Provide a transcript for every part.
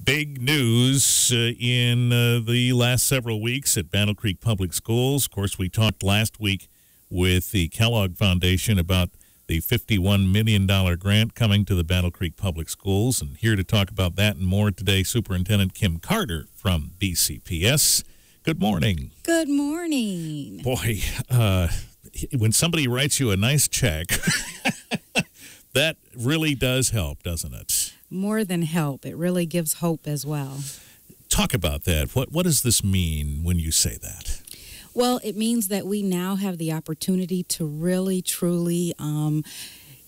Big news in the last several weeks at Battle Creek Public Schools. Of course, we talked last week with the Kellogg Foundation about the $51 million grant coming to the Battle Creek Public Schools. And here to talk about that and more today, Superintendent Kim Carter from BCPS. Good morning. Good morning. Boy, when somebody writes you a nice check, that really does help, doesn't it? More than help. It really gives hope as well. Talk about that. What does this mean when you say that? Well, it means that we now have the opportunity to really, truly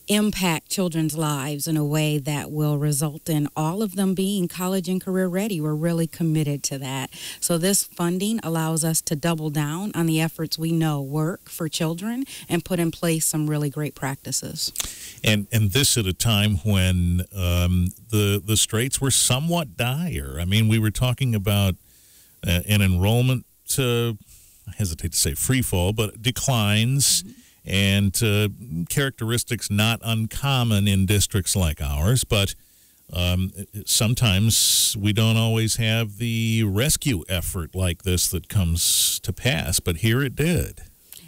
impact children's lives in a way that will result in all of them being college and career ready. We're really committed to that. So this funding allows us to double down on the efforts we know work for children and put in place some really great practices. And this at a time when the straits were somewhat dire. I mean, we were talking about an enrollment, I hesitate to say free fall, but declines. Mm-hmm. And characteristics not uncommon in districts like ours, but sometimes we don't always have the rescue effort like this that comes to pass, but here it did.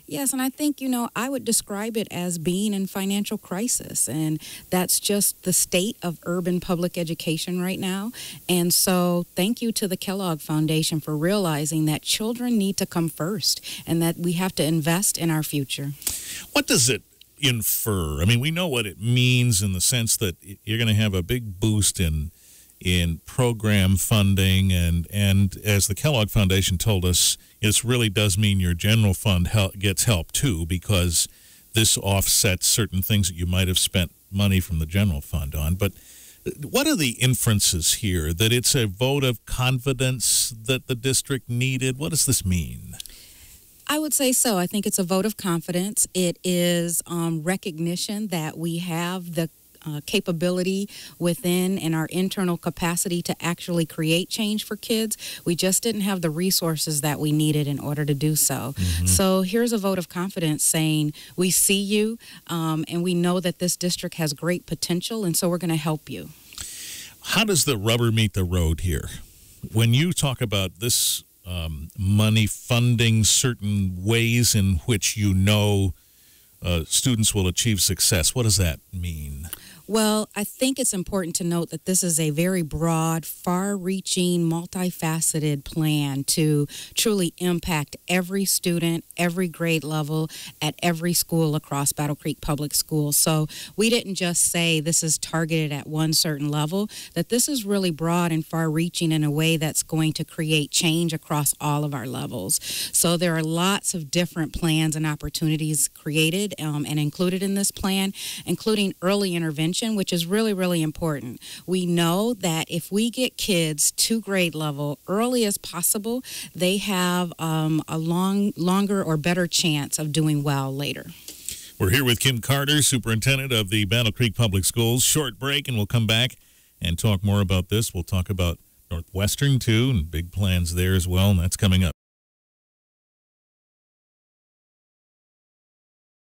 Yes, and I think, I would describe it as being in financial crisis, and that's just the state of urban public education right now. And so thank you to the Kellogg Foundation for realizing that children need to come first and that we have to invest in our future. What does it infer? I mean, we know what it means in the sense that you're going to have a big boost in program funding, and as the Kellogg Foundation told us, this really does mean your general fund gets help too, because this offsets certain things that you might have spent money from the general fund on. But what are the inferences here? That it's a vote of confidence that the district needed? What does this mean? I would say so. I think it's a vote of confidence. It is recognition that we have the capability within and our internal capacity to actually create change for kids. We just didn't have the resources that we needed in order to do so. Mm-hmm. So here's a vote of confidence saying we see you and we know that this district has great potential, and so we're going to help you. How does the rubber meet the road here? When you talk about this money funding certain ways in which students will achieve success, what does that mean? Well, I think it's important to note that this is a very broad, far-reaching, multifaceted plan to truly impact every student, every grade level, at every school across Battle Creek Public Schools. So we didn't just say this is targeted at one certain level, that this is really broad and far-reaching in a way that's going to create change across all of our levels. So there are lots of different plans and opportunities created and included in this plan, including early intervention, which is really, really important. We know that if we get kids to grade level early as possible, they have a longer or better chance of doing well later. We're here with Kim Carter, Superintendent of the Battle Creek Public Schools. Short break, and we'll come back and talk more about this. We'll talk about Northwestern, too, and big plans there as well, and that's coming up.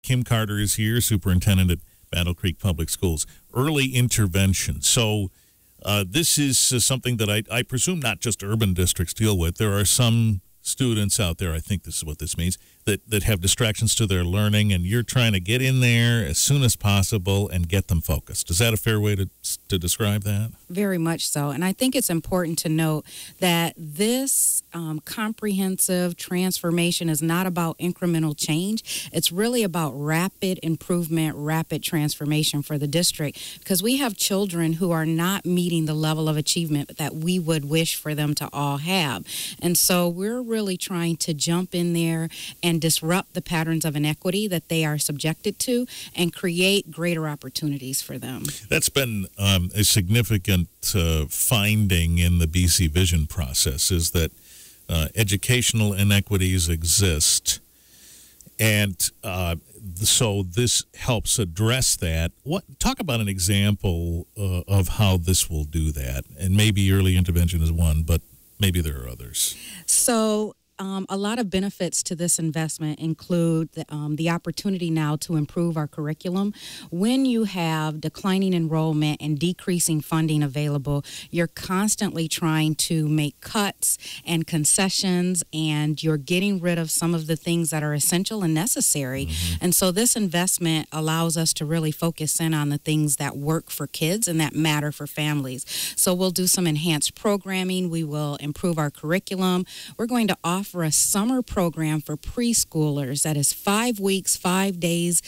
Kim Carter is here, Superintendent at Battle Creek Public Schools. Early intervention. So this is something that I presume not just urban districts deal with. There are some students out there, I think this is what this means, that have distractions to their learning, and you're trying to get in there as soon as possible and get them focused. Is that a fair way to describe that? Very much so. And I think it's important to note that this comprehensive transformation is not about incremental change. It's really about rapid improvement, rapid transformation for the district, because we have children who are not meeting the level of achievement that we would wish for them to all have. And so we're really trying to jump in there and disrupt the patterns of inequity that they are subjected to and create greater opportunities for them. That's been a significant finding in the BC Vision process, is that educational inequities exist. And so this helps address that. Talk about an example of how this will do that. And maybe early intervention is one, but maybe there are others. So A lot of benefits to this investment include the opportunity now to improve our curriculum. When you have declining enrollment and decreasing funding available, you're constantly trying to make cuts and concessions, and you're getting rid of some of the things that are essential and necessary. And so this investment allows us to really focus in on the things that work for kids and that matter for families. So we'll do some enhanced programming. We will improve our curriculum. We're going to offer a summer program for preschoolers that is 5 weeks, 5 days,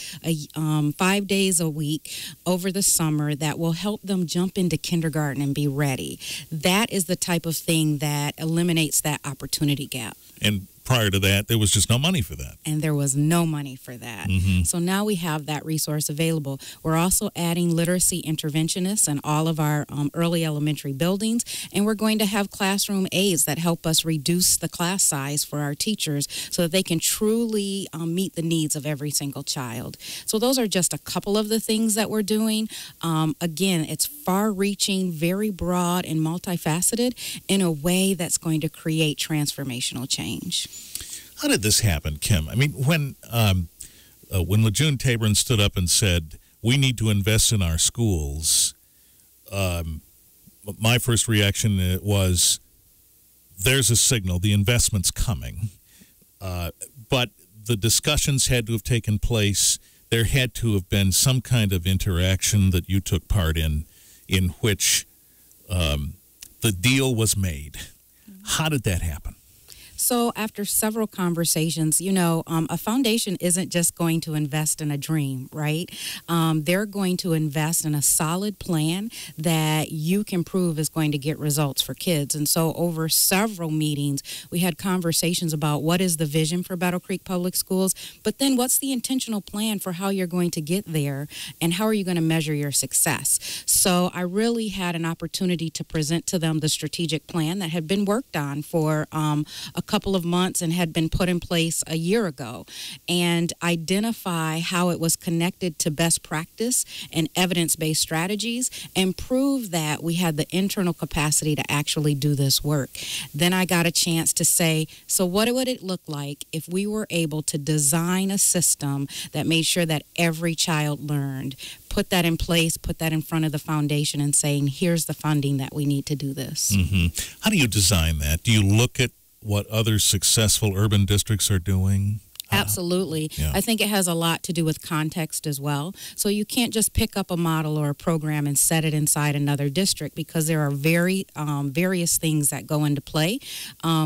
5 days a week over the summer that will help them jump into kindergarten and be ready. That is the type of thing that eliminates that opportunity gap. And prior to that, there was just no money for that. And there was no money for that. So now we have that resource available. We're also adding literacy interventionists in all of our early elementary buildings, and we're going to have classroom aides that help us reduce the class size for our teachers so that they can truly meet the needs of every single child. So those are just a couple of the things that we're doing. Again, it's far-reaching, very broad, and multifaceted in a way that's going to create transformational change. How did this happen, Kim? I mean, when LeJune Tabron stood up and said, we need to invest in our schools, my first reaction was, there's a signal, the investment's coming. But the discussions had to have taken place. There had to have been some kind of interaction that you took part in which the deal was made. How did that happen? So after several conversations, a foundation isn't just going to invest in a dream, right? They're going to invest in a solid plan that you can prove is going to get results for kids. And so over several meetings, we had conversations about what is the vision for Battle Creek Public Schools, but then what's the intentional plan for how you're going to get there and how are you going to measure your success? So I really had an opportunity to present to them the strategic plan that had been worked on for a couple of months and had been put in place a year ago, and identify how it was connected to best practice and evidence-based strategies, and prove that we had the internal capacity to actually do this work. Then I got a chance to say, so what would it look like if we were able to design a system that made sure that every child learned, put that in place, put that in front of the foundation and saying, here's the funding that we need to do this. How do you design that? Do you look at what other successful urban districts are doing? Absolutely. Yeah. I think it has a lot to do with context as well. So you can't just pick up a model or a program and set it inside another district because there are various things that go into play.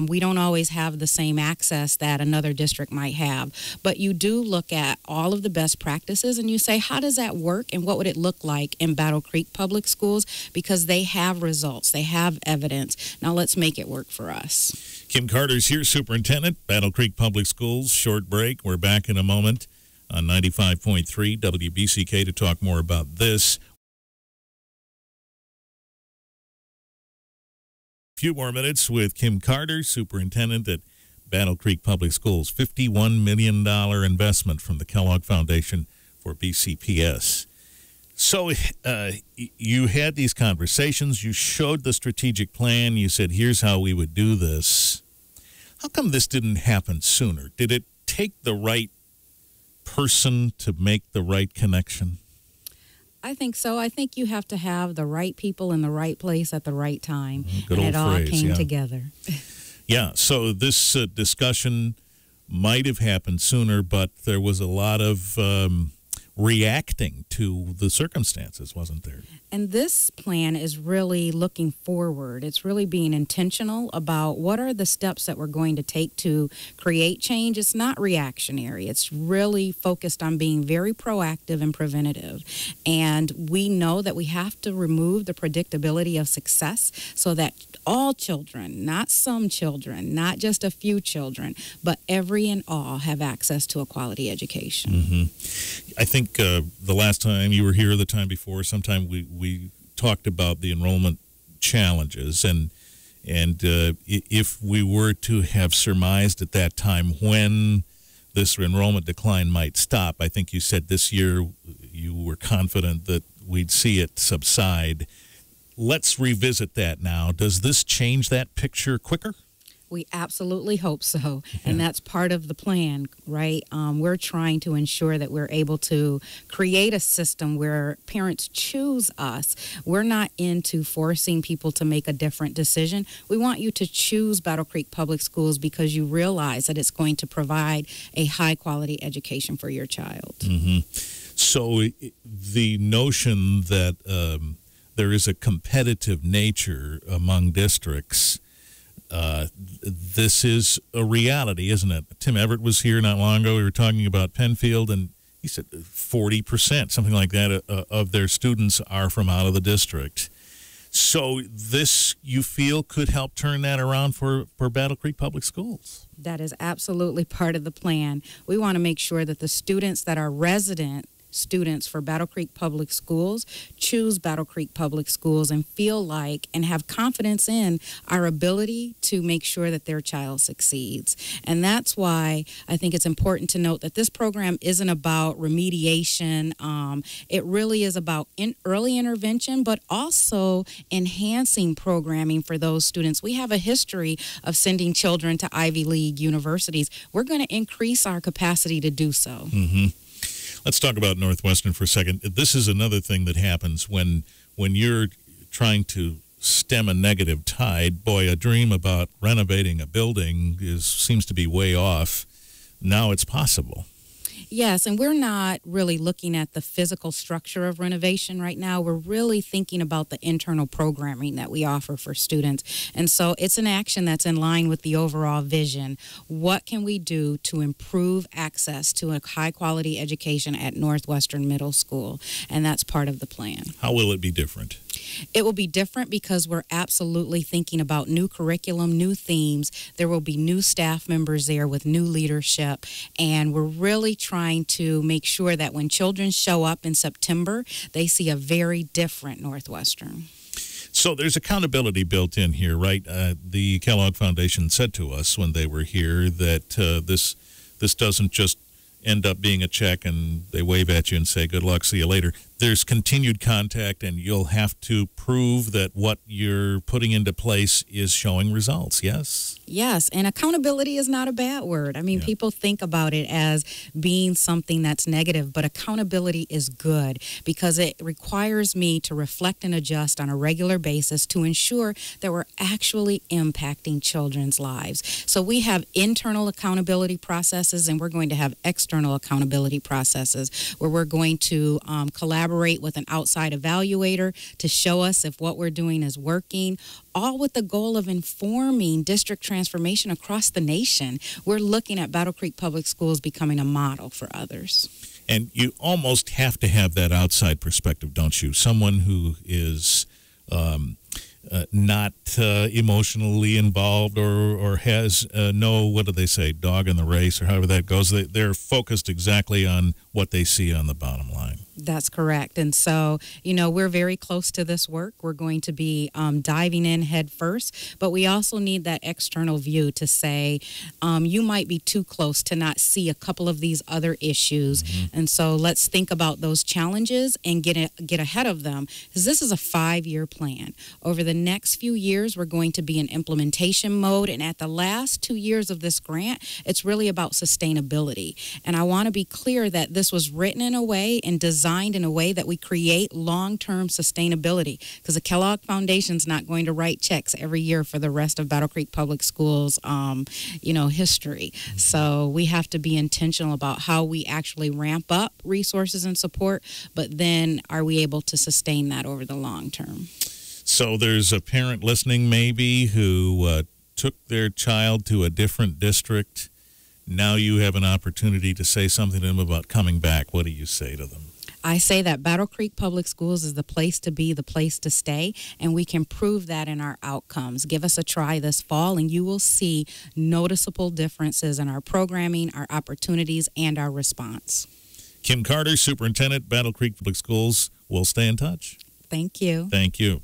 We don't always have the same access that another district might have. But you do look at all of the best practices and you say, how does that work and what would it look like in Battle Creek Public Schools? Because they have results. They have evidence. Now let's make it work for us. Kim Carter's here, Superintendent, Battle Creek Public Schools. Short break. We're back in a moment on 95.3 WBCK to talk more about this. A few more minutes with Kim Carter, Superintendent at Battle Creek Public Schools. $51 million investment from the Kellogg Foundation for BCPS. So you had these conversations. You showed the strategic plan. You said, here's how we would do this. How come this didn't happen sooner? Did it take the right person to make the right connection? I think so. I think you have to have the right people in the right place at the right time. Good and old it phrase, all came yeah. together. Yeah, so this discussion might have happened sooner, but there was a lot of reacting to the circumstances, wasn't there? And this plan is really looking forward. It's really being intentional about what are the steps that we're going to take to create change. It's not reactionary. It's really focused on being very proactive and preventative. And we know that we have to remove the predictability of success so that all children, not some children, not just a few children, but every and all have access to a quality education. I think the last time you were here, the time before, sometime we talked about the enrollment challenges, and if we were to have surmised at that time when this enrollment decline might stop, I think you said this year you were confident that we'd see it subside. Let's revisit that now. Does this change that picture quicker? We absolutely hope so. And that's part of the plan, right? We're trying to ensure that we're able to create a system where parents choose us. We're not into forcing people to make a different decision. We want you to choose Battle Creek Public Schools because you realize that it's going to provide a high quality education for your child. Mm-hmm. So the notion that there is a competitive nature among districts, this is a reality, isn't it? Tim Everett was here not long ago. We were talking about Penfield, and he said 40%, something like that, of their students are from out of the district. So this, you feel, could help turn that around for Battle Creek Public Schools? That is absolutely part of the plan. We want to make sure that the students that are resident students for Battle Creek Public Schools choose Battle Creek Public Schools and feel like and have confidence in our ability to make sure that their child succeeds. And that's why I think it's important to note that this program isn't about remediation. It really is about early intervention, but also enhancing programming for those students. We have a history of sending children to Ivy League universities. We're going to increase our capacity to do so. Mm-hmm. Let's talk about Northwestern for a second. This is another thing that happens when you're trying to stem a negative tide. Boy, a dream about renovating a building seems to be way off. Now it's possible. Yes, and we're not really looking at the physical structure of renovation right now. We're really thinking about the internal programming that we offer for students. And so it's an action that's in line with the overall vision. What can we do to improve access to a high-quality education at Northwestern Middle School? And that's part of the plan. How will it be different? It will be different because we're absolutely thinking about new curriculum, new themes. There will be new staff members there with new leadership. And we're really trying to make sure that when children show up in September, they see a very different Northwestern. So there's accountability built in here, right? The Kellogg Foundation said to us when they were here that this doesn't just end up being a check and they wave at you and say, good luck, see you later. There's continued contact, and you'll have to prove that what you're putting into place is showing results, yes? Yes, and accountability is not a bad word. I mean, people think about it as being something that's negative, but accountability is good because it requires me to reflect and adjust on a regular basis to ensure that we're actually impacting children's lives. So we have internal accountability processes, and we're going to have external accountability processes where we're going to collaborate with an outside evaluator to show us if what we're doing is working, all with the goal of informing district transformation across the nation. We're looking at Battle Creek Public Schools becoming a model for others. And you almost have to have that outside perspective, don't you? Someone who is not emotionally involved or has no, what do they say, dog in the race, or however that goes. They're focused exactly on what they see on the bottom line. That's correct. And so, we're very close to this work. We're going to be diving in head first, but we also need that external view to say, you might be too close to not see a couple of these other issues. Mm-hmm. And so let's think about those challenges and get ahead of them, because this is a 5-year plan. Over the next few years, we're going to be in implementation mode. And at the last 2 years of this grant, it's really about sustainability. And I want to be clear that this was written in a way and designed in a way that we create long-term sustainability, because the Kellogg Foundation's not going to write checks every year for the rest of Battle Creek Public Schools, history. So we have to be intentional about how we actually ramp up resources and support, but then are we able to sustain that over the long term? So there's a parent listening maybe who took their child to a different district. Now you have an opportunity to say something to them about coming back. What do you say to them? I say that Battle Creek Public Schools is the place to be, the place to stay, and we can prove that in our outcomes. Give us a try this fall, and you will see noticeable differences in our programming, our opportunities, and our response. Kim Carter, Superintendent, Battle Creek Public Schools. We'll stay in touch. Thank you. Thank you.